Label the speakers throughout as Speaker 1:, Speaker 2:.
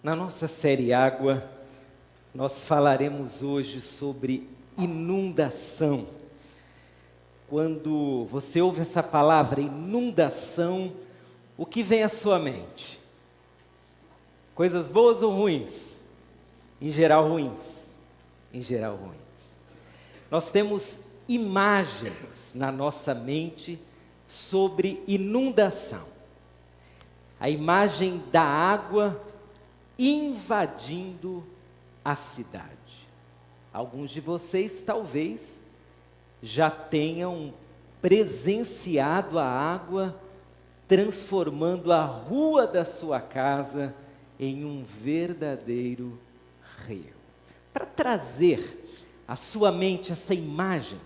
Speaker 1: Na nossa série Água, nós falaremos hoje sobre inundação. Quando você ouve essa palavra, inundação, o que vem à sua mente? Coisas boas ou ruins? Em geral, ruins. Em geral, ruins. Nós temos imagens na nossa mente sobre inundação. A imagem da água invadindo a cidade. Alguns de vocês talvez já tenham presenciado a água transformando a rua da sua casa em um verdadeiro rio. Para trazer à sua mente essa imagem,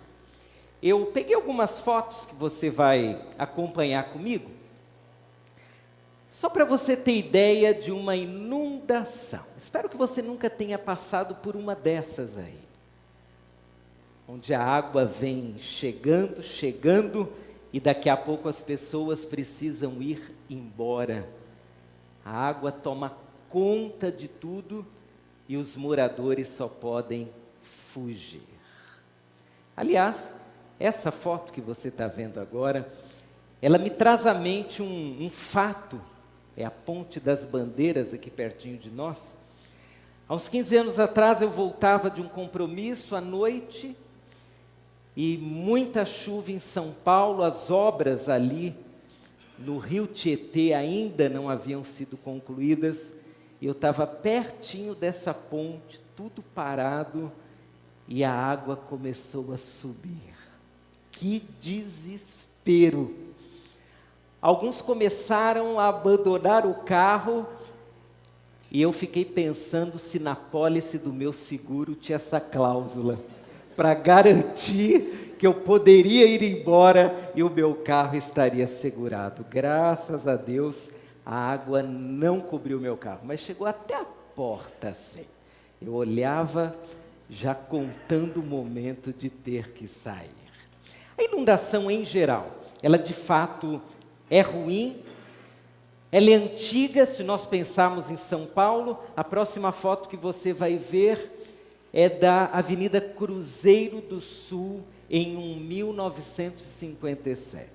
Speaker 1: eu peguei algumas fotos que você vai acompanhar comigo, só para você ter ideia de uma inundação. Espero que você nunca tenha passado por uma dessas aí, onde a água vem chegando, e daqui a pouco as pessoas precisam ir embora. A água toma conta de tudo e os moradores só podem fugir. Aliás, essa foto que você está vendo agora, ela me traz à mente um fato. É a Ponte das Bandeiras, aqui pertinho de nós. Há uns 15 anos atrás eu voltava de um compromisso à noite, e muita chuva em São Paulo, as obras ali no Rio Tietê ainda não haviam sido concluídas, e eu estava pertinho dessa ponte, tudo parado, e a água começou a subir. Que desespero! Alguns começaram a abandonar o carro, e eu fiquei pensando se na pólice do meu seguro tinha essa cláusula, para garantir que eu poderia ir embora e o meu carro estaria segurado. Graças a Deus, a água não cobriu o meu carro, mas chegou até a porta assim. Eu olhava, já contando o momento de ter que sair. A inundação em geral, ela de fato é ruim, ela é antiga. Se nós pensarmos em São Paulo, a próxima foto que você vai ver é da Avenida Cruzeiro do Sul, em 1957.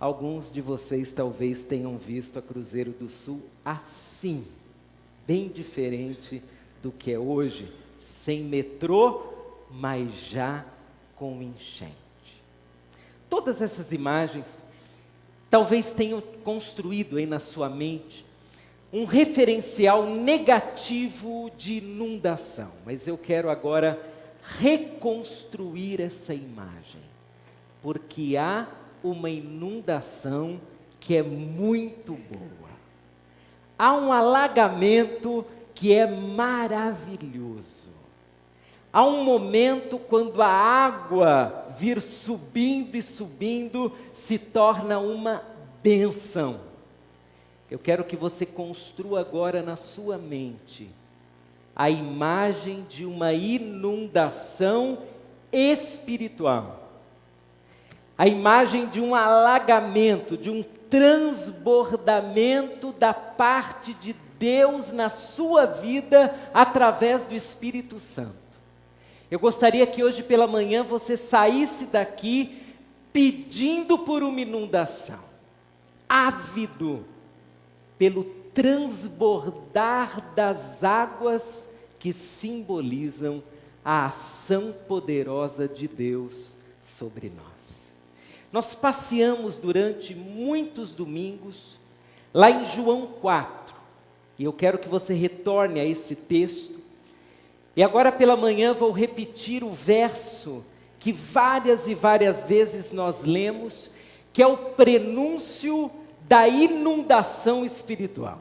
Speaker 1: Alguns de vocês talvez tenham visto a Cruzeiro do Sul assim, bem diferente do que é hoje, sem metrô, mas já com enchente. Todas essas imagens talvez tenham construído aí na sua mente um referencial negativo de inundação, mas eu quero agora reconstruir essa imagem, porque há uma inundação que é muito boa. Há um alagamento que é maravilhoso. Há um momento quando a água vir subindo e subindo se torna uma bênção. Eu quero que você construa agora na sua mente a imagem de uma inundação espiritual. A imagem de um alagamento, de um transbordamento da parte de Deus na sua vida através do Espírito Santo. Eu gostaria que hoje pela manhã você saísse daqui pedindo por uma inundação, ávido pelo transbordar das águas que simbolizam a ação poderosa de Deus sobre nós. Nós passeamos durante muitos domingos lá em João 4, e eu quero que você retorne a esse texto. E agora pela manhã vou repetir o verso que várias e várias vezes nós lemos, que é o prenúncio da inundação espiritual.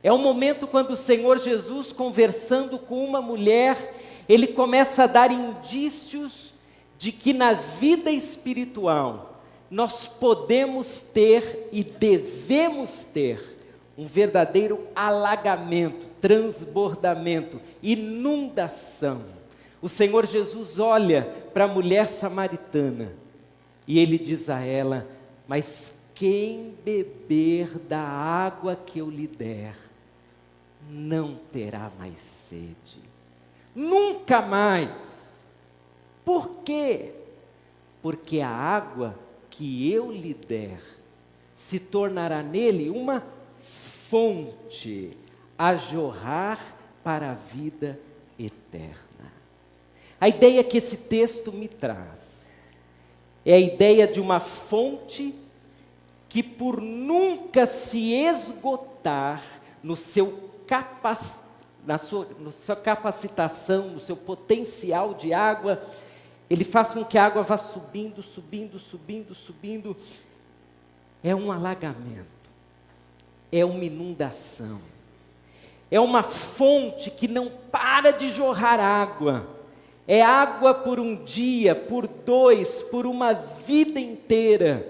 Speaker 1: É um momento quando o Senhor Jesus, conversando com uma mulher, ele começa a dar indícios de que na vida espiritual nós podemos ter e devemos ter um verdadeiro alagamento, transbordamento, inundação. O Senhor Jesus olha para a mulher samaritana e ele diz a ela: mas quem beber da água que eu lhe der, não terá mais sede. Nunca mais. Por quê? Porque a água que eu lhe der se tornará nele uma fonte a jorrar para a vida eterna. A ideia que esse texto me traz é a ideia de uma fonte que, por nunca se esgotar na sua capacitação, no seu potencial de água, ele faz com que a água vá subindo, subindo, subindo, subindo. É um alagamento, é uma inundação, é uma fonte que não para de jorrar água. É água por um dia, por dois, por uma vida inteira.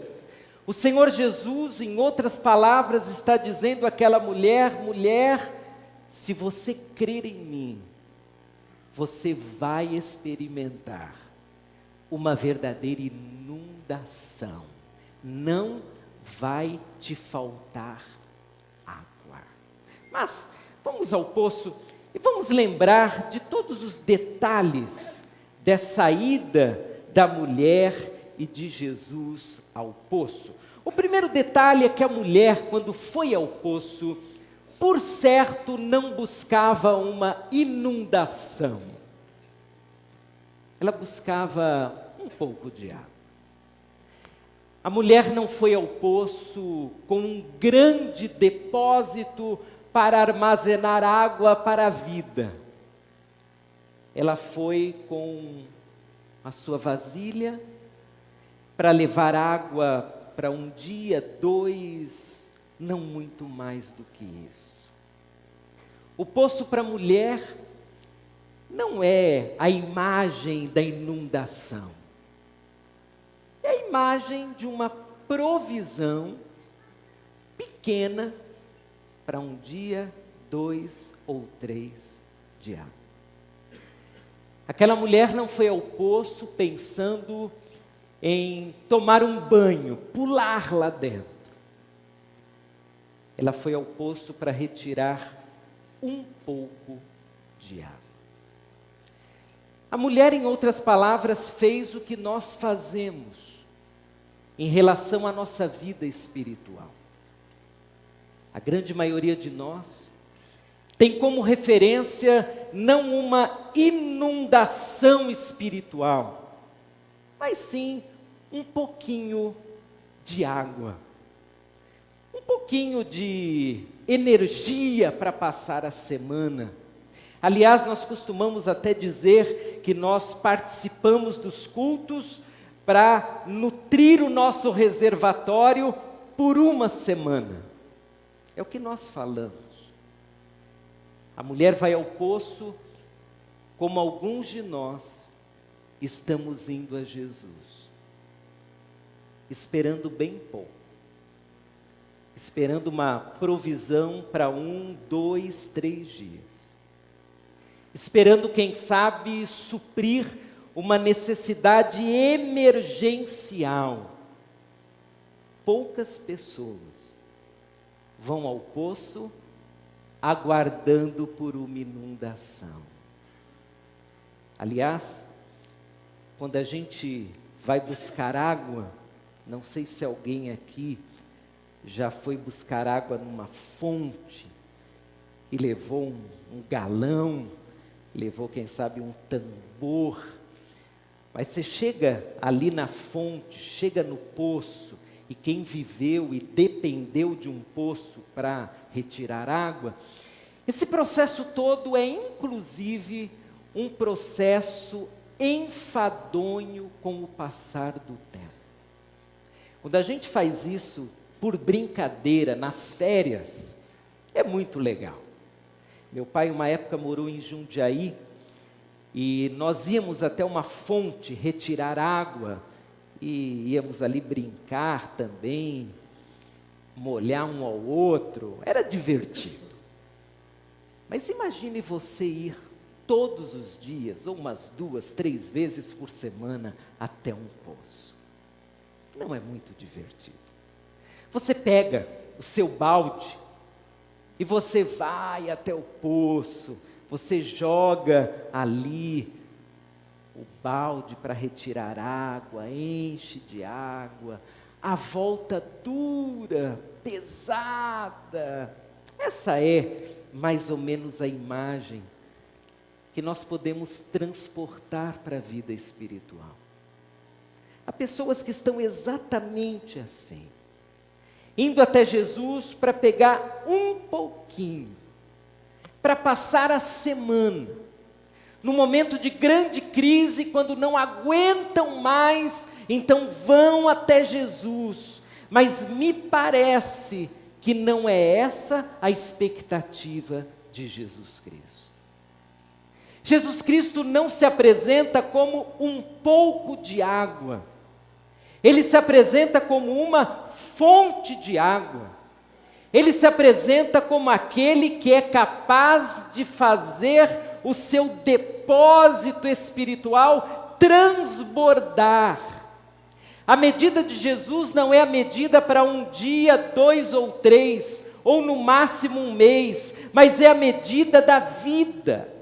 Speaker 1: O Senhor Jesus, em outras palavras, está dizendo àquela mulher: mulher, se você crer em mim, você vai experimentar uma verdadeira inundação. Não vai te faltar água. Mas vamos ao poço e vamos lembrar de todos os detalhes dessa ida da mulher e de Jesus ao poço. O primeiro detalhe é que a mulher, quando foi ao poço, por certo não buscava uma inundação. Ela buscava um pouco de água. A mulher não foi ao poço com um grande depósito para armazenar água para a vida. Ela foi com a sua vasilha para levar água para um dia, dois, não muito mais do que isso. O poço para a mulher não é a imagem da inundação. É a imagem de uma provisão pequena para um dia, dois ou três de água. Aquela mulher não foi ao poço pensando em tomar um banho, pular lá dentro. Ela foi ao poço para retirar um pouco de água. A mulher, em outras palavras, fez o que nós fazemos em relação à nossa vida espiritual. A grande maioria de nós tem como referência não uma inundação espiritual, mas sim um pouquinho de água, um pouquinho de energia para passar a semana. Aliás, nós costumamos até dizer que nós participamos dos cultos para nutrir o nosso reservatório por uma semana. É o que nós falamos. A mulher vai ao poço como alguns de nós estamos indo a Jesus, esperando bem pouco, esperando uma provisão para 1, 2, 3 dias, esperando, quem sabe, suprir uma necessidade emergencial. Poucas pessoas vão ao poço aguardando por uma inundação. Aliás, quando a gente vai buscar água, não sei se alguém aqui já foi buscar água numa fonte e levou um galão, levou, quem sabe, um tambor. Mas você chega ali na fonte, chega no poço, e quem viveu e dependeu de um poço para retirar água, esse processo todo é inclusive um processo enfadonho com o passar do tempo. Quando a gente faz isso por brincadeira, nas férias, é muito legal. Meu pai, uma época, morou em Jundiaí, e nós íamos até uma fonte retirar água, e íamos ali brincar também, molhar um ao outro, era divertido. Mas imagine você ir todos os dias, ou umas 2, 3 vezes por semana, até um poço. Não é muito divertido. Você pega o seu balde, E você vai até o poço, você joga ali o balde para retirar água, enche de água, a volta dura, pesada. Essa é mais ou menos a imagem que nós podemos transportar para a vida espiritual. Há pessoas que estão exatamente assim, indo até Jesus para pegar um pouquinho, para passar a semana, no momento de grande crise, quando não aguentam mais, então vão até Jesus, mas me parece que não é essa a expectativa de Jesus Cristo. Jesus Cristo não se apresenta como um pouco de água, Ele se apresenta como uma fonte de água, Ele se apresenta como aquele que é capaz de fazer o seu depósito espiritual transbordar. A medida de Jesus não é a medida para um dia, 2 ou 3, ou no máximo um mês, mas é a medida da vida.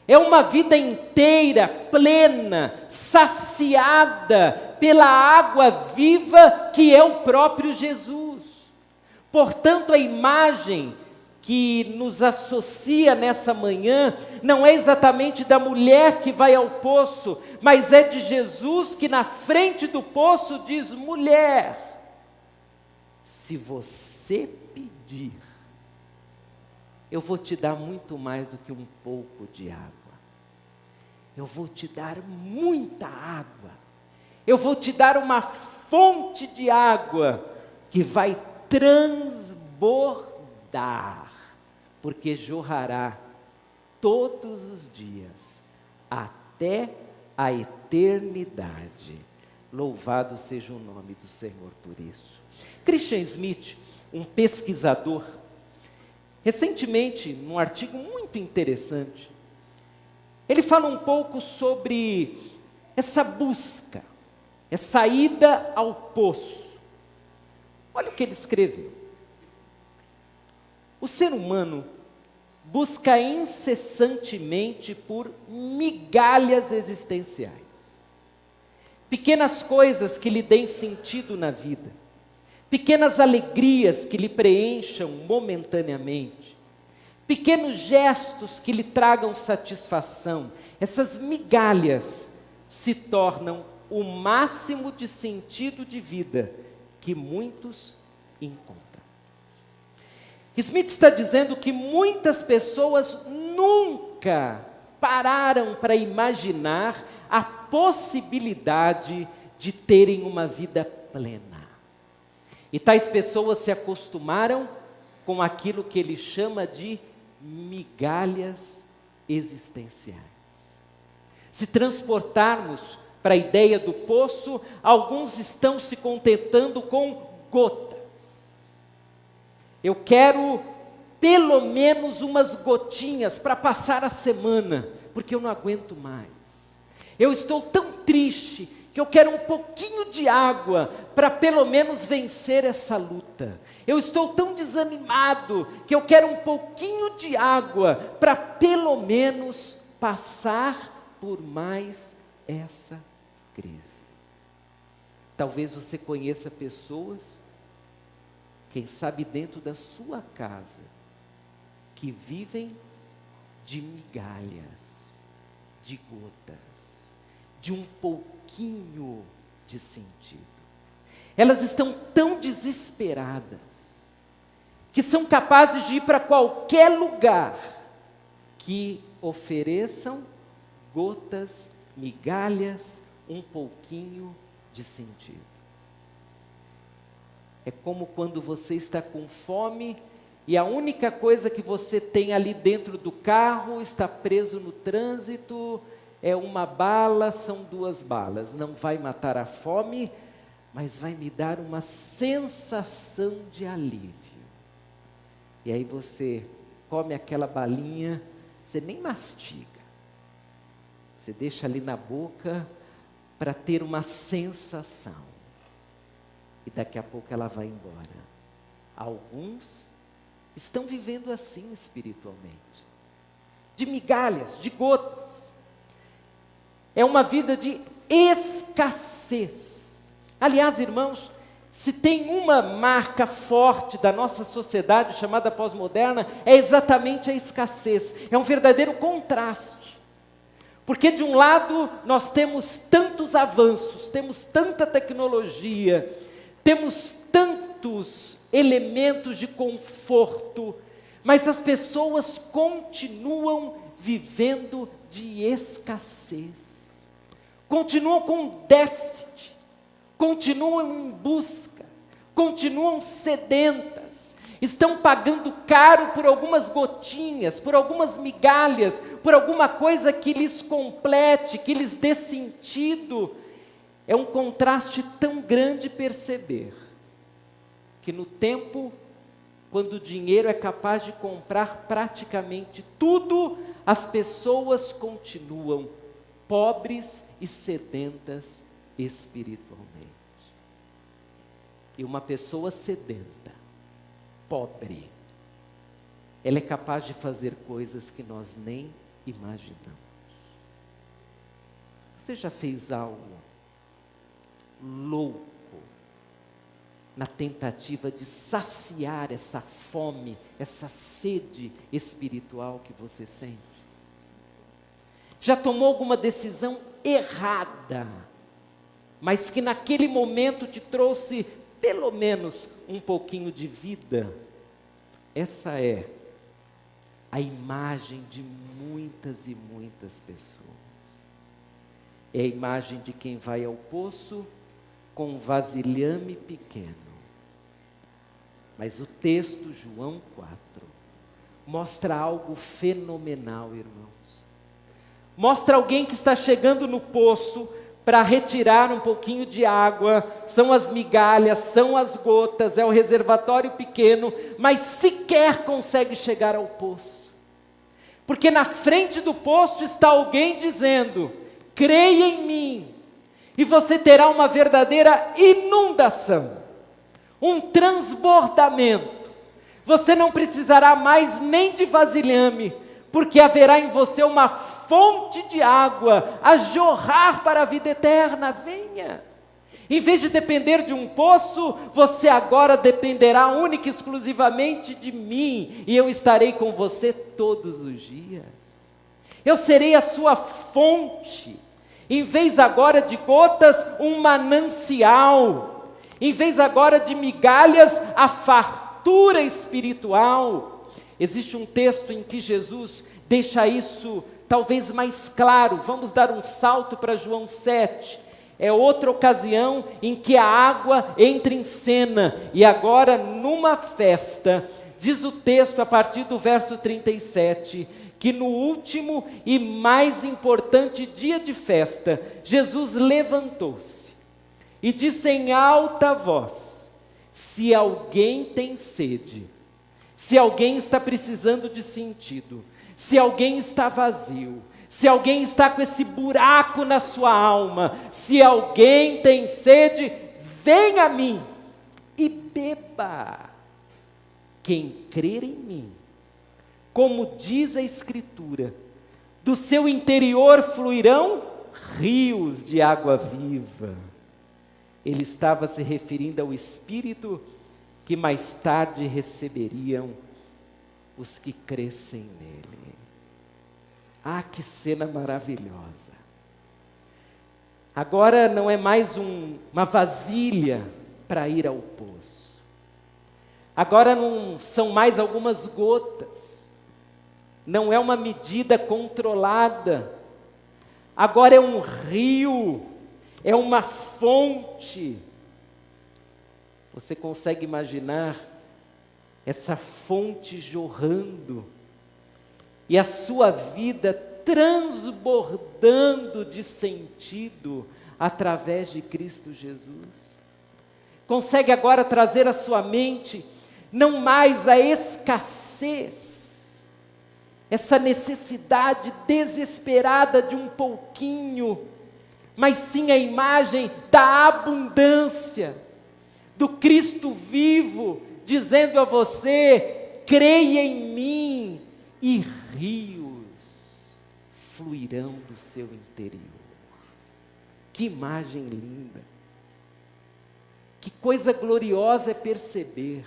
Speaker 1: É uma vida inteira, plena, saciada pela água viva que é o próprio Jesus. Portanto, a imagem que nos associa nessa manhã não é exatamente da mulher que vai ao poço, mas é de Jesus que na frente do poço diz: mulher, se você pedir, eu vou te dar muito mais do que um pouco de água. Eu vou te dar muita água. Eu vou te dar uma fonte de água que vai transbordar, porque jorrará todos os dias, até a eternidade. Louvado seja o nome do Senhor por isso. Christian Smith, um pesquisador, recentemente, num artigo muito interessante, ele fala um pouco sobre essa busca, essa ida ao poço. Olha o que ele escreveu. O ser humano busca incessantemente por migalhas existenciais, pequenas coisas que lhe deem sentido na vida, pequenas alegrias que lhe preencham momentaneamente, pequenos gestos que lhe tragam satisfação. Essas migalhas se tornam o máximo de sentido de vida que muitos encontram. Smith está dizendo que muitas pessoas nunca pararam para imaginar a possibilidade de terem uma vida plena. E tais pessoas se acostumaram com aquilo que ele chama de migalhas existenciais. Se transportarmos para a ideia do poço, alguns estão se contentando com gotas. Eu quero pelo menos umas gotinhas para passar a semana, porque eu não aguento mais. Eu estou tão triste que eu quero um pouquinho de água para pelo menos vencer essa luta. Eu estou tão desanimado que eu quero um pouquinho de água para pelo menos passar por mais essa crise. Talvez você conheça pessoas, quem sabe dentro da sua casa, que vivem de migalhas, de gotas, de um pouquinho de sentido. Elas estão tão desesperadas, que são capazes de ir para qualquer lugar que ofereçam gotas, migalhas, um pouquinho de sentido. É como quando você está com fome e a única coisa que você tem ali dentro do carro, está preso no trânsito, é uma bala, são 2 balas. Não vai matar a fome, mas vai me dar uma sensação de alívio. E aí você come aquela balinha, você nem mastiga. Você deixa ali na boca para ter uma sensação. E daqui a pouco ela vai embora. Alguns estão vivendo assim espiritualmente, de migalhas, de gotas. É uma vida de escassez. Aliás, irmãos, se tem uma marca forte da nossa sociedade chamada pós-moderna, é exatamente a escassez. É um verdadeiro contraste. Porque de um lado nós temos tantos avanços, temos tanta tecnologia, temos tantos elementos de conforto, mas as pessoas continuam vivendo de escassez, continuam com déficit, continuam em busca, continuam sedentas, estão pagando caro por algumas gotinhas, por algumas migalhas, por alguma coisa que lhes complete, que lhes dê sentido. É um contraste tão grande perceber que no tempo, quando o dinheiro é capaz de comprar praticamente tudo, as pessoas continuam pobres e sedentas espiritualmente. E uma pessoa sedenta, pobre, ela é capaz de fazer coisas que nós nem imaginamos. Você já fez algo louco na tentativa de saciar essa fome, essa sede espiritual que você sente? Já tomou alguma decisão errada, mas que naquele momento te trouxe pelo menos um pouquinho de vida? Essa é a imagem de muitas e muitas pessoas. É a imagem de quem vai ao poço com um vasilhame pequeno. Mas o texto, João 4, mostra algo fenomenal, irmãos. Mostra alguém que está chegando no poço para retirar um pouquinho de água, são as migalhas, são as gotas, é o reservatório pequeno, mas sequer consegue chegar ao poço. Porque na frente do poço está alguém dizendo: creia em mim, e você terá uma verdadeira inundação, um transbordamento. Você não precisará mais nem de vasilhame, porque haverá em você uma fonte de água a jorrar para a vida eterna. Venha! Em vez de depender de um poço, você agora dependerá única e exclusivamente de mim, e eu estarei com você todos os dias. Eu serei a sua fonte. Em vez agora de gotas, um manancial. Em vez agora de migalhas, a fartura espiritual. Existe um texto em que Jesus deixa isso talvez mais claro. Vamos dar um salto para João 7. É outra ocasião em que a água entra em cena. E agora numa festa, diz o texto a partir do verso 37, que no último e mais importante dia de festa, Jesus levantou-se e disse em alta voz: se alguém tem sede, se alguém está precisando de sentido, se alguém está vazio, se alguém está com esse buraco na sua alma, se alguém tem sede, venha a mim e beba. Quem crer em mim, como diz a Escritura, do seu interior fluirão rios de água viva. Ele estava se referindo ao Espírito que mais tarde receberiam os que crescem nele. Ah, que cena maravilhosa! Agora não é mais uma vasilha para ir ao poço. Agora não são mais algumas gotas. Não é uma medida controlada. Agora é um rio, é uma fonte. Você consegue imaginar essa fonte jorrando e a sua vida transbordando de sentido através de Cristo Jesus? Consegue agora trazer à sua mente não mais a escassez, essa necessidade desesperada de um pouquinho, mas sim a imagem da abundância, do Cristo vivo, dizendo a você: creia em mim e rios fluirão do seu interior. Que imagem linda! Que coisa gloriosa é perceber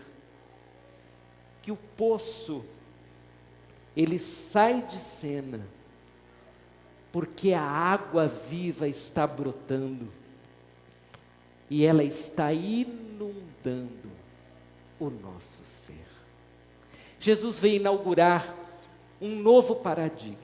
Speaker 1: que o poço, ele sai de cena, porque a água viva está brotando, e ela está inundando o nosso ser. Jesus veio inaugurar um novo paradigma,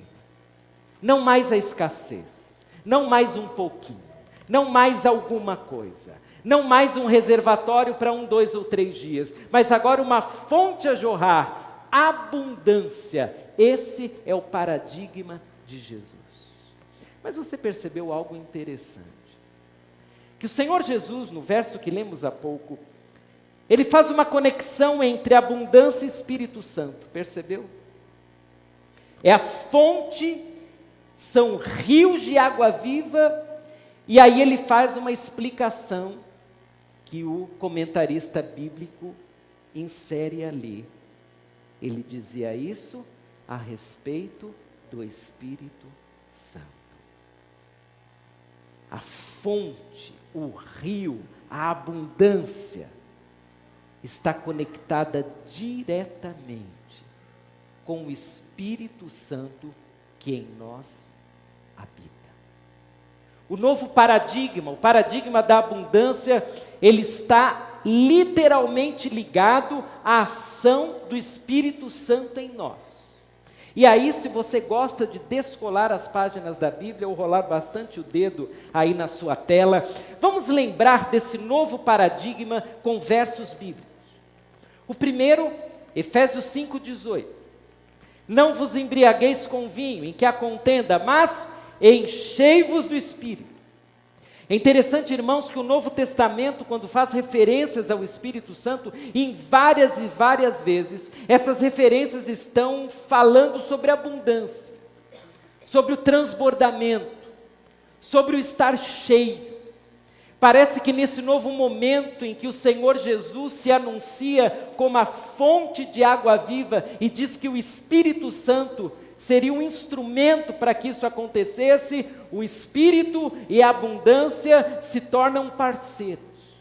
Speaker 1: não mais a escassez, não mais um pouquinho, não mais alguma coisa, não mais um reservatório para 1, 2 ou 3 dias, mas agora uma fonte a jorrar, abundância. Esse é o paradigma de Jesus. Mas você percebeu algo interessante? Que o Senhor Jesus, no verso que lemos há pouco, ele faz uma conexão entre abundância e Espírito Santo, percebeu? É a fonte, são rios de água viva, e aí ele faz uma explicação que o comentarista bíblico insere ali. Ele dizia isso a respeito do Espírito Santo. A fonte, o rio, a abundância está conectada diretamente com o Espírito Santo que em nós habita. O novo paradigma, o paradigma da abundância, ele está literalmente ligado à ação do Espírito Santo em nós. E aí, se você gosta de descolar as páginas da Bíblia, ou rolar bastante o dedo aí na sua tela, vamos lembrar desse novo paradigma com versos bíblicos. O primeiro, Efésios 5,18. Não vos embriagueis com vinho, em que há contenda, mas enchei-vos do Espírito. É interessante, irmãos, que o Novo Testamento, quando faz referências ao Espírito Santo, em várias e várias vezes, essas referências estão falando sobre abundância, sobre o transbordamento, sobre o estar cheio. Parece que nesse novo momento em que o Senhor Jesus se anuncia como a fonte de água viva e diz que o Espírito Santo seria um instrumento para que isso acontecesse, o Espírito e a abundância se tornam parceiros.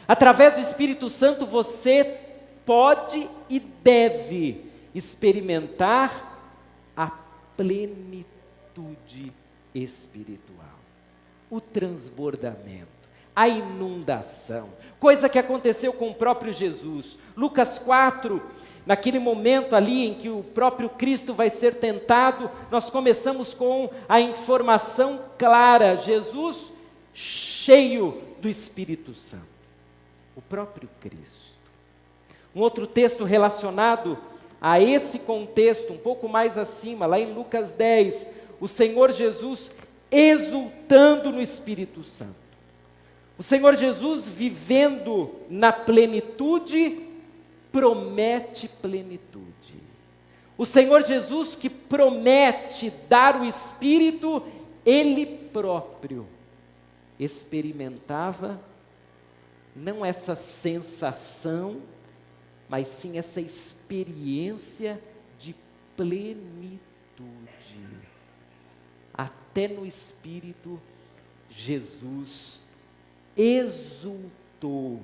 Speaker 1: Através do Espírito Santo você pode e deve experimentar a plenitude espiritual, o transbordamento, a inundação, coisa que aconteceu com o próprio Jesus. Lucas 4, naquele momento ali em que o próprio Cristo vai ser tentado, nós começamos com a informação clara, Jesus cheio do Espírito Santo, o próprio Cristo. Um outro texto relacionado a esse contexto, um pouco mais acima, lá em Lucas 10, o Senhor Jesus exultando no Espírito Santo. O Senhor Jesus vivendo na plenitude, promete plenitude. O Senhor Jesus que promete dar o Espírito, Ele próprio experimentava não essa sensação, mas sim essa experiência de plenitude. Até no Espírito, Jesus exultou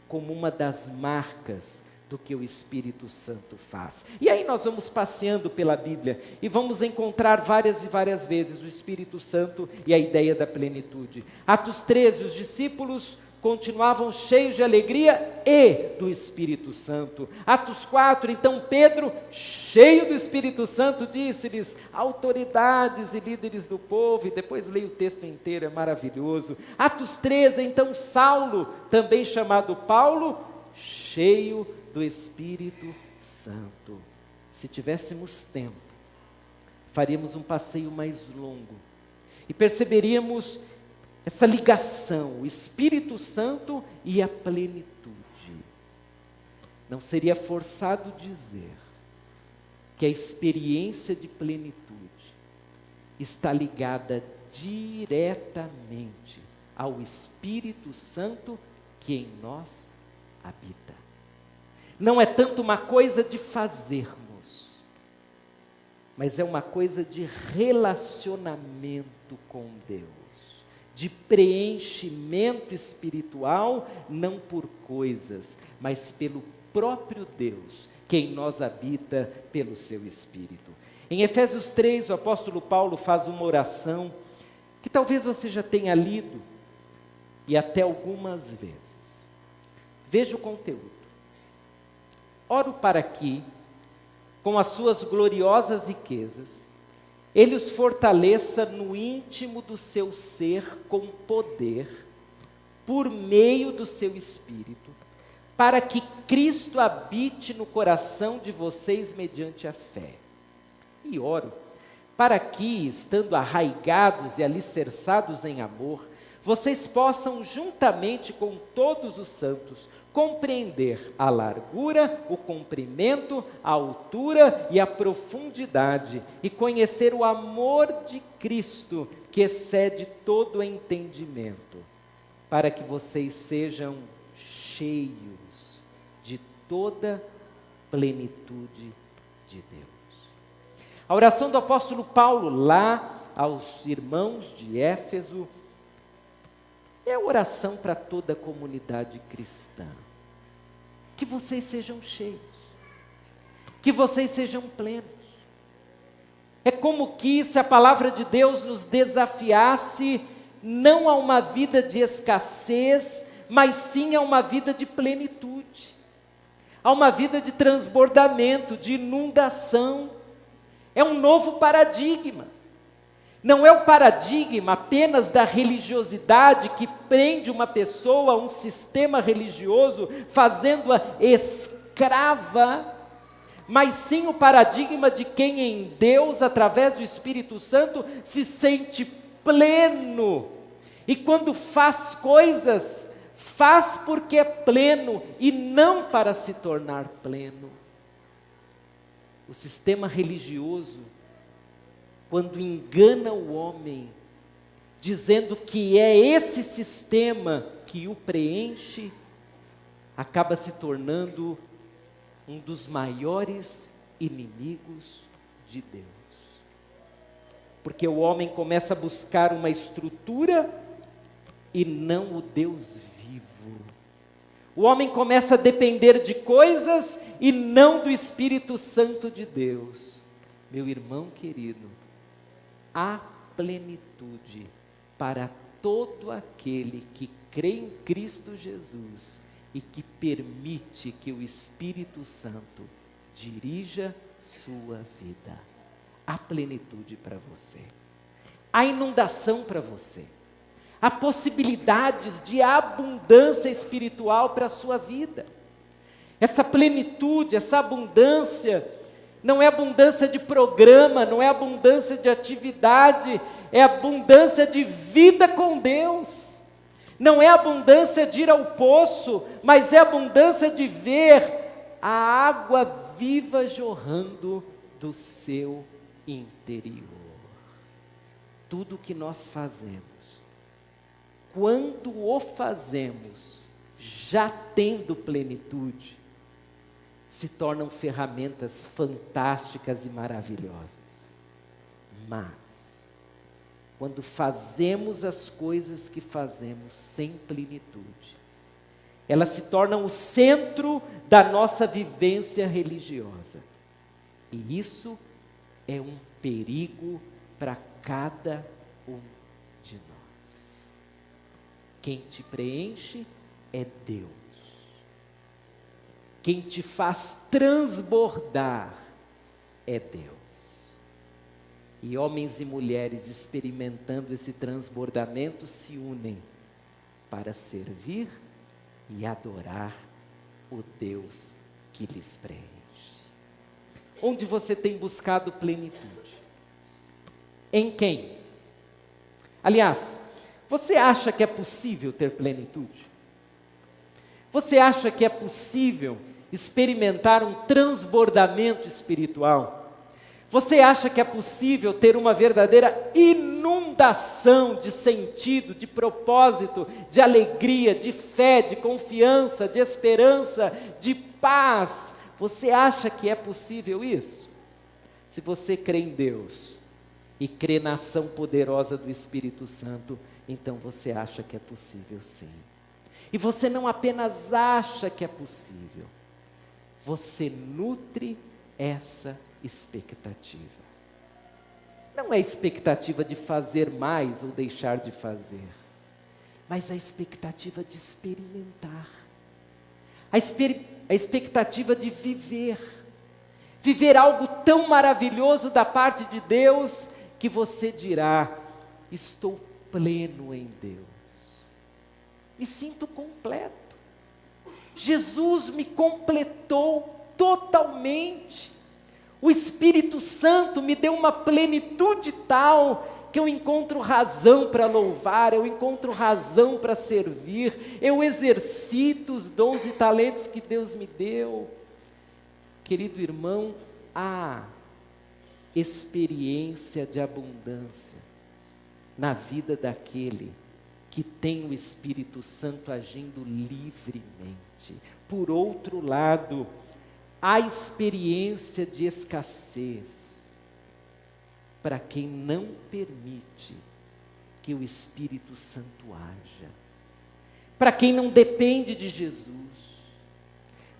Speaker 1: como uma das marcas do que o Espírito Santo faz. E aí nós vamos passeando pela Bíblia e vamos encontrar várias e várias vezes o Espírito Santo e a ideia da plenitude. Atos 13, os discípulos continuavam cheios de alegria e do Espírito Santo. Atos 4, então Pedro, cheio do Espírito Santo, disse-lhes, autoridades e líderes do povo, e depois leia o texto inteiro, é maravilhoso. Atos 13, então Saulo, também chamado Paulo, cheio do Espírito Santo. Se tivéssemos tempo, faríamos um passeio mais longo e perceberíamos essa ligação, o Espírito Santo e a plenitude. Não seria forçado dizer que a experiência de plenitude está ligada diretamente ao Espírito Santo que em nós habita. não é tanto uma coisa de fazermos, mas é uma coisa de relacionamento com Deus, de preenchimento espiritual, não por coisas, mas pelo próprio Deus, que em nós habita pelo seu Espírito. Em Efésios 3, o apóstolo Paulo faz uma oração, que talvez você já tenha lido, e até algumas vezes. Veja o conteúdo. Oro para que, com as suas gloriosas riquezas, Ele os fortaleça no íntimo do seu ser com poder, por meio do seu Espírito, para que Cristo habite no coração de vocês mediante a fé. E oro para que, estando arraigados e alicerçados em amor, vocês possam, juntamente com todos os santos, compreender a largura, o comprimento, a altura e a profundidade, e conhecer o amor de Cristo, que excede todo o entendimento, para que vocês sejam cheios de toda plenitude de Deus. A oração do apóstolo Paulo, lá aos irmãos de Éfeso, é a oração para toda a comunidade cristã. Que vocês sejam cheios, que vocês sejam plenos. É como que se a palavra de Deus nos desafiasse não a uma vida de escassez, mas sim a uma vida de plenitude, a uma vida de transbordamento, de inundação. É um novo paradigma. Não é o paradigma apenas da religiosidade que prende uma pessoa a um sistema religioso, fazendo-a escrava, mas sim o paradigma de quem em Deus, através do Espírito Santo, se sente pleno. E quando faz coisas, faz porque é pleno e não para se tornar pleno. O sistema religioso, quando engana o homem, dizendo que é esse sistema que o preenche, acaba se tornando um dos maiores inimigos de Deus. Porque o homem começa a buscar uma estrutura e não o Deus vivo. O homem começa a depender de coisas e não do Espírito Santo de Deus. Meu irmão querido, há plenitude para todo aquele que crê em Cristo Jesus e que permite que o Espírito Santo dirija sua vida. Há plenitude para você, há inundação para você, há possibilidades de abundância espiritual para a sua vida. Essa plenitude, essa abundância, não é abundância de programa, não é abundância de atividade, é abundância de vida com Deus. Não é abundância de ir ao poço, mas é abundância de ver a água viva jorrando do seu interior. Tudo que nós fazemos, quando o fazemos já tendo plenitude, se tornam ferramentas fantásticas e maravilhosas. Mas, quando fazemos as coisas que fazemos sem plenitude, elas se tornam o centro da nossa vivência religiosa. E isso é um perigo para cada um de nós. Quem te preenche é Deus. Quem te faz transbordar é Deus. E homens e mulheres experimentando esse transbordamento se unem para servir e adorar o Deus que lhes preenche. Onde você tem buscado plenitude? Em quem? Aliás, você acha que é possível ter plenitude? Você acha que é possível experimentar um transbordamento espiritual? Você acha que é possível ter uma verdadeira inundação inundação de sentido, de propósito, de alegria, de fé, de confiança, de esperança, de paz. Você acha que é possível isso? Se você crê em Deus e crê na ação poderosa do Espírito Santo, então você acha que é possível sim. E você não apenas acha que é possível, você nutre essa expectativa. Não é expectativa de fazer mais ou deixar de fazer, mas a expectativa de experimentar, a expectativa de viver algo tão maravilhoso da parte de Deus, que você dirá: estou pleno em Deus, me sinto completo, Jesus me completou totalmente, o Espírito Santo me deu uma plenitude tal, que eu encontro razão para louvar, eu encontro razão para servir, eu exercito os dons e talentos que Deus me deu. Querido irmão, há experiência de abundância na vida daquele que tem o Espírito Santo agindo livremente. Por outro lado, há experiência de escassez para quem não permite que o Espírito Santo haja, para quem não depende de Jesus,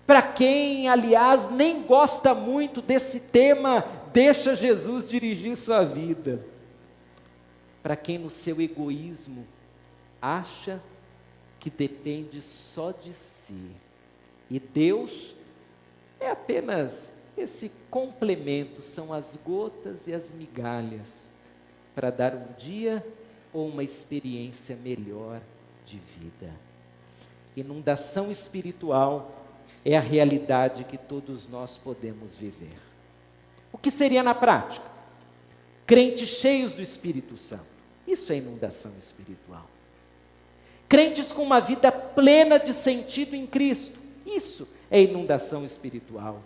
Speaker 1: para quem, aliás, nem gosta muito desse tema, deixa Jesus dirigir sua vida, para quem no seu egoísmo acha que depende só de si, e Deus é apenas esse complemento, são as gotas e as migalhas, para dar um dia ou uma experiência melhor de vida. Inundação espiritual é a realidade que todos nós podemos viver. O que seria na prática? Crentes cheios do Espírito Santo, isso é inundação espiritual. Crentes com uma vida plena de sentido em Cristo, isso é inundação espiritual.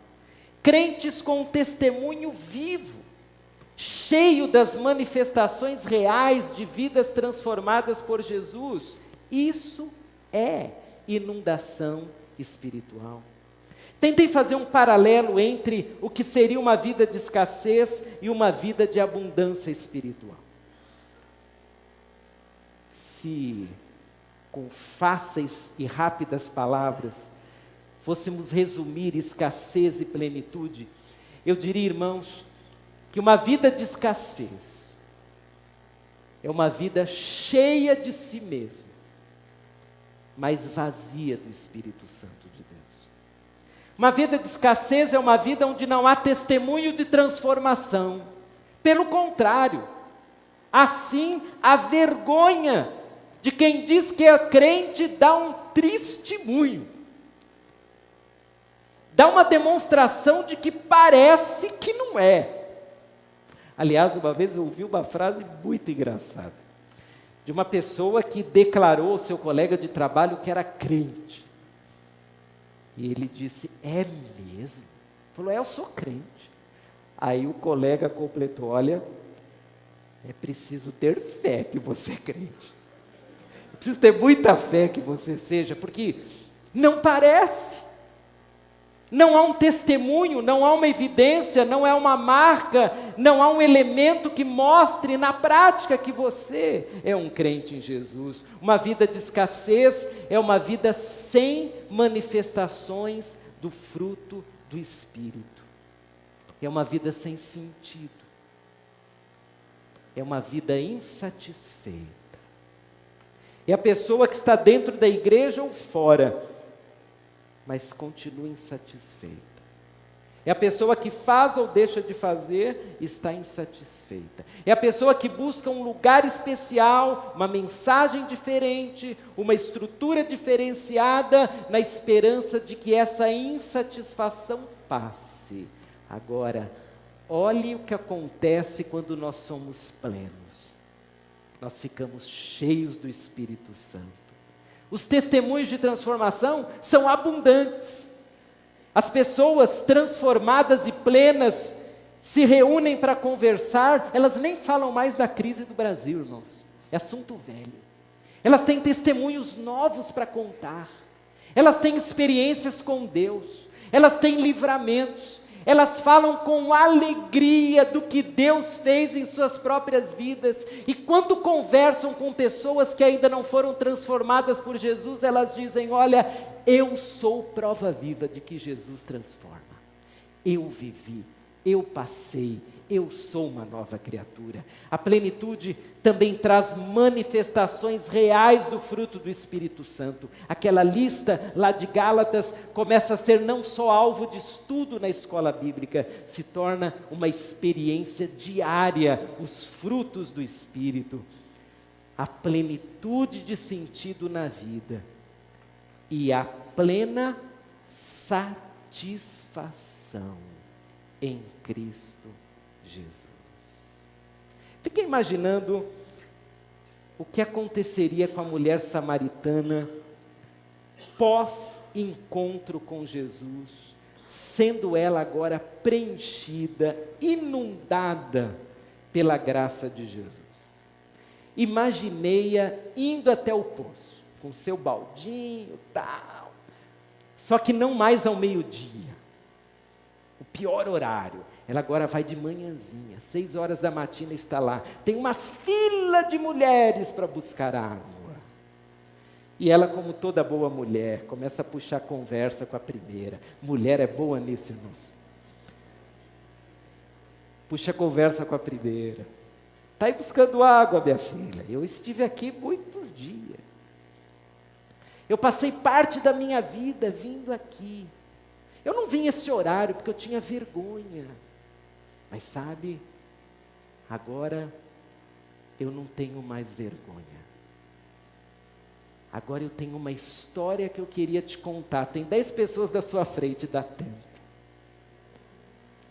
Speaker 1: Crentes com um testemunho vivo, cheio das manifestações reais de vidas transformadas por Jesus, isso é inundação espiritual. Tentei fazer um paralelo entre o que seria uma vida de escassez e uma vida de abundância espiritual. Se, com fáceis e rápidas palavras, fôssemos resumir escassez e plenitude, eu diria, irmãos, que uma vida de escassez é uma vida cheia de si mesmo, mas vazia do Espírito Santo de Deus. Uma vida de escassez é uma vida onde não há testemunho de transformação. Pelo contrário, assim, a vergonha de quem diz que é crente dá um testemunho. Dá uma demonstração de que parece que não é. Aliás, uma vez eu ouvi uma frase muito engraçada, de uma pessoa que declarou ao seu colega de trabalho que era crente. E ele disse: é mesmo? Falou: eu sou crente. Aí o colega completou: olha, é preciso ter fé que você é crente. É preciso ter muita fé que você seja, porque não parece. Não há um testemunho, não há uma evidência, não é uma marca, não há um elemento que mostre na prática que você é um crente em Jesus. Uma vida de escassez é uma vida sem manifestações do fruto do Espírito. É uma vida sem sentido. É uma vida insatisfeita. É a pessoa que está dentro da igreja ou fora, mas continua insatisfeita. É a pessoa que faz ou deixa de fazer, está insatisfeita. É a pessoa que busca um lugar especial, uma mensagem diferente, uma estrutura diferenciada, na esperança de que essa insatisfação passe. Agora, olhe o que acontece quando nós somos plenos. Nós ficamos cheios do Espírito Santo. Os testemunhos de transformação são abundantes. As pessoas transformadas e plenas se reúnem para conversar, elas nem falam mais da crise do Brasil, irmãos. É assunto velho. Elas têm testemunhos novos para contar. Elas têm experiências com Deus. Elas têm livramentos. Elas falam com alegria do que Deus fez em suas próprias vidas. E quando conversam com pessoas que ainda não foram transformadas por Jesus, elas dizem: olha, eu sou prova viva de que Jesus transforma. Eu vivi, eu passei, eu sou uma nova criatura. A plenitude também traz manifestações reais do fruto do Espírito Santo. Aquela lista lá de Gálatas começa a ser não só alvo de estudo na escola bíblica, se torna uma experiência diária, os frutos do Espírito. A plenitude de sentido na vida e a plena satisfação em Cristo Jesus. Fiquei imaginando o que aconteceria com a mulher samaritana pós-encontro com Jesus, sendo ela agora preenchida, inundada pela graça de Jesus. Imaginei-a indo até o poço, com seu baldinho, tal, só que não mais ao meio-dia, o pior horário. Ela agora vai de manhãzinha, 6 horas da matina está lá. Tem uma fila de mulheres para buscar água. E ela, como toda boa mulher, começa a puxar conversa com a primeira. Mulher é boa nisso, irmãos. Puxa conversa com a primeira. Está aí buscando água, minha filha. Eu estive aqui muitos dias. Eu passei parte da minha vida vindo aqui. Eu não vim esse horário porque eu tinha vergonha. Mas sabe, agora eu não tenho mais vergonha. Agora eu tenho uma história que eu queria te contar. Tem 10 pessoas da sua frente, dá tempo.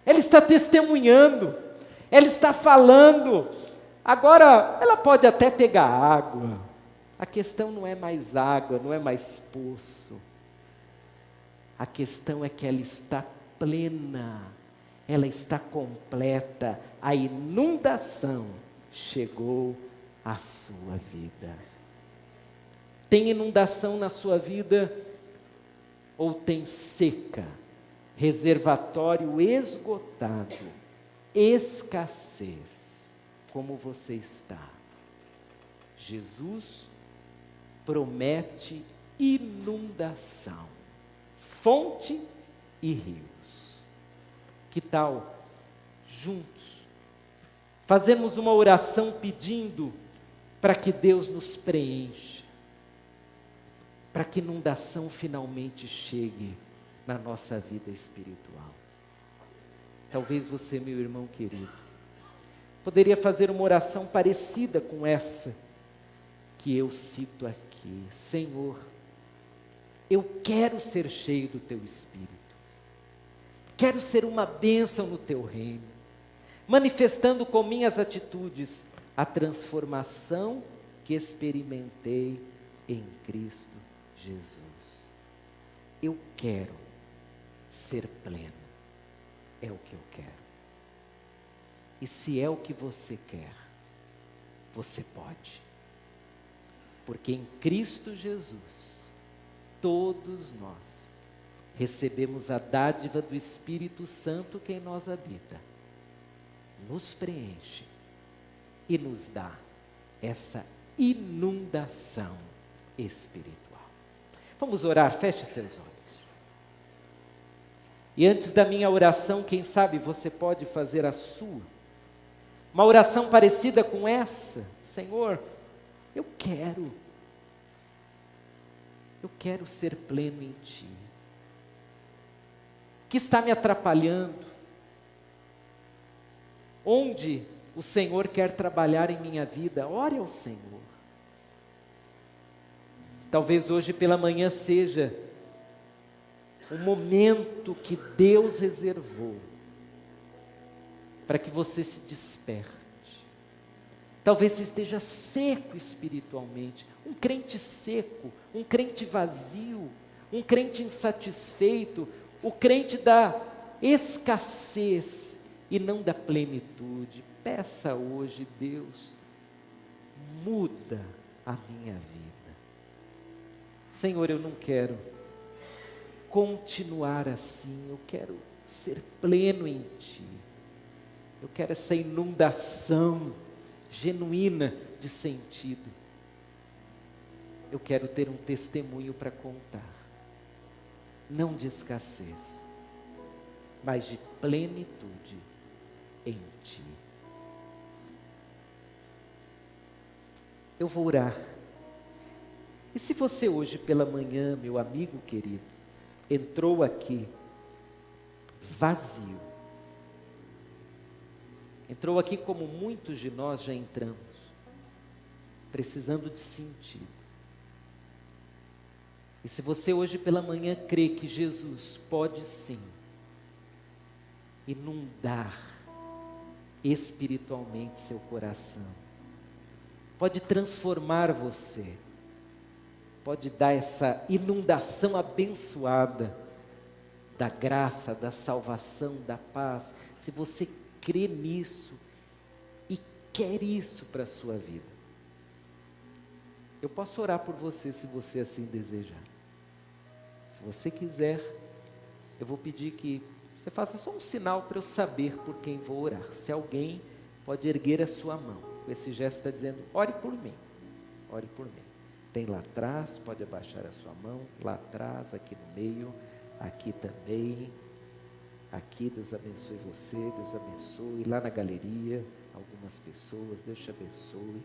Speaker 1: Ela está testemunhando, ela está falando. Agora, ela pode até pegar água. A questão não é mais água, não é mais poço. A questão é que ela está plena, ela está completa, a inundação chegou à sua vida. Tem inundação na sua vida ou tem seca, reservatório esgotado, escassez, como você está? Jesus promete inundação, fonte e rios. Que tal, juntos, fazermos uma oração pedindo para que Deus nos preencha, para que inundação finalmente chegue na nossa vida espiritual? Talvez você, meu irmão querido, poderia fazer uma oração parecida com essa que eu cito aqui. Senhor, eu quero ser cheio do Teu Espírito. Quero ser uma bênção no Teu reino, manifestando com minhas atitudes a transformação que experimentei em Cristo Jesus. Eu quero ser pleno, é o que eu quero. E se é o que você quer, você pode. Porque em Cristo Jesus, todos nós recebemos a dádiva do Espírito Santo que em nós habita, nos preenche e nos dá essa inundação espiritual. Vamos orar, feche seus olhos. E antes da minha oração, quem sabe você pode fazer a sua. Uma oração parecida com essa. Senhor, eu quero ser pleno em Ti. O que está me atrapalhando? Onde o Senhor quer trabalhar em minha vida? Ore ao Senhor. Talvez hoje pela manhã seja um momento que Deus reservou para que você se desperte. Talvez você esteja seco espiritualmente, um crente seco, um crente vazio, um crente insatisfeito, o crente da escassez, e não da plenitude. Peça hoje, Deus, muda a minha vida. Senhor, eu não quero continuar assim, eu quero ser pleno em Ti. Eu quero essa inundação genuína de sentido. Eu quero ter um testemunho para contar, não de escassez, mas de plenitude em Ti. Eu vou orar. E se você hoje pela manhã, meu amigo querido, entrou aqui vazio, entrou aqui como muitos de nós já entramos, precisando de sentido. E se você hoje pela manhã crê que Jesus pode sim inundar espiritualmente seu coração, pode transformar você, pode dar essa inundação abençoada da graça, da salvação, da paz. Se você crê nisso e quer isso para a sua vida, eu posso orar por você se você assim desejar. Se você quiser, eu vou pedir que você faça só um sinal para eu saber por quem vou orar. Se alguém pode erguer a sua mão, com esse gesto está dizendo, ore por mim, ore por mim. Tem lá atrás, pode abaixar a sua mão, lá atrás, aqui no meio, aqui também, aqui, Deus abençoe você, Deus abençoe, lá na galeria, algumas pessoas, Deus te abençoe.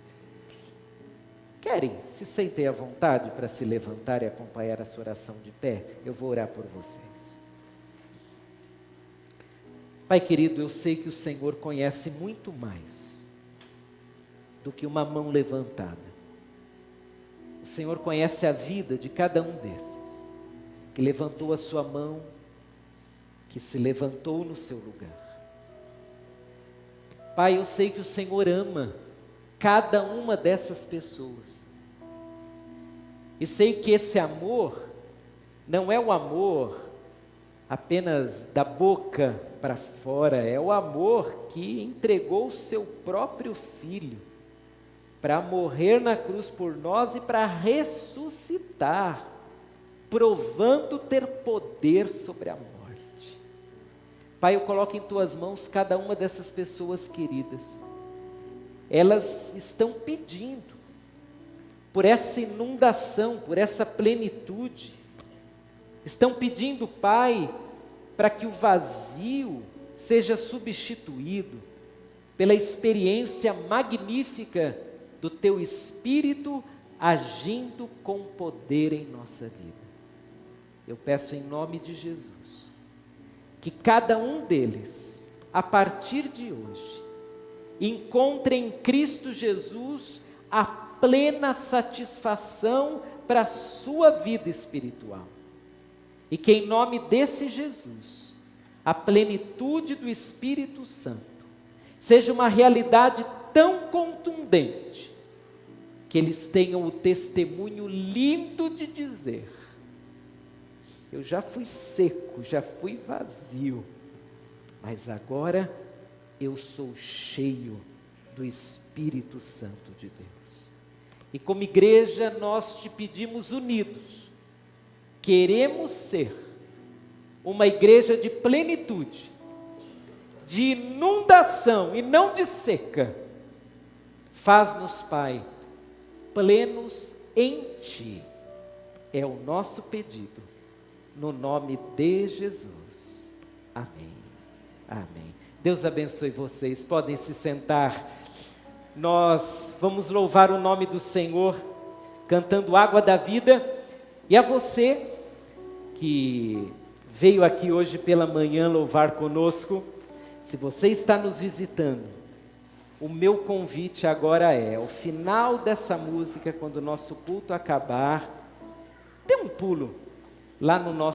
Speaker 1: Querem, se sentem à vontade para se levantar e acompanhar essa oração de pé? Eu vou orar por vocês. Pai querido, eu sei que o Senhor conhece muito mais do que uma mão levantada. O Senhor conhece a vida de cada um desses, que levantou a sua mão, que se levantou no seu lugar. Pai, eu sei que o Senhor ama cada uma dessas pessoas. E sei que esse amor não é o amor apenas da boca para fora, é o amor que entregou o seu próprio Filho para morrer na cruz por nós e para ressuscitar, provando ter poder sobre a morte. Pai, eu coloco em Tuas mãos cada uma dessas pessoas queridas. Elas estão pedindo por essa inundação, por essa plenitude. Estão pedindo, Pai, para que o vazio seja substituído pela experiência magnífica do Teu Espírito agindo com poder em nossa vida. Eu peço em nome de Jesus, que cada um deles, a partir de hoje, encontre em Cristo Jesus a plena satisfação para a sua vida espiritual. E que em nome desse Jesus, a plenitude do Espírito Santo seja uma realidade tão contundente, que eles tenham o testemunho lindo de dizer, eu já fui seco, já fui vazio, mas agora eu sou cheio do Espírito Santo de Deus. E como igreja nós te pedimos unidos, queremos ser uma igreja de plenitude, de inundação e não de seca. Faz-nos, Pai, plenos em Ti. É o nosso pedido, no nome de Jesus. Amém. Amém. Deus abençoe vocês. Podem se sentar. Nós vamos louvar o nome do Senhor, cantando Água da Vida. E a você que veio aqui hoje pela manhã louvar conosco, se você está nos visitando, o meu convite agora é, ao final dessa música, quando o nosso culto acabar, dê um pulo lá no nosso